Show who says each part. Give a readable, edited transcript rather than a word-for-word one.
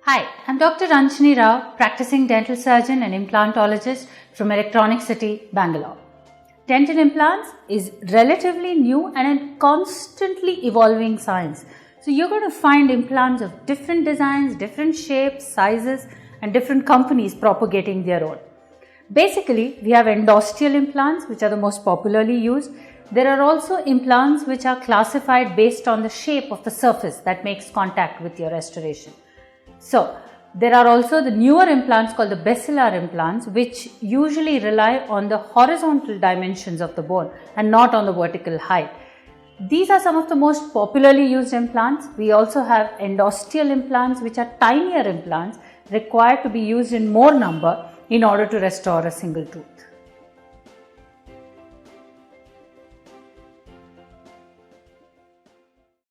Speaker 1: Hi, I'm Dr. Ranjani Rao, practicing dental surgeon and implantologist from Electronic City, Bangalore. Dental implants is relatively new and a constantly evolving science. So you're going to find implants of different designs, different shapes, sizes, and different companies propagating their own. Basically, we have endosteal implants, which are the most popularly used. There are also implants which are classified based on the shape of the surface that makes contact with your restoration. So, there are also the newer implants called the Basilar implants, which usually rely on the horizontal dimensions of the bone and not on the vertical height. These are some of the most popularly used implants. We also have endosteal implants, which are tinier implants required to be used in more number in order to restore a single tooth.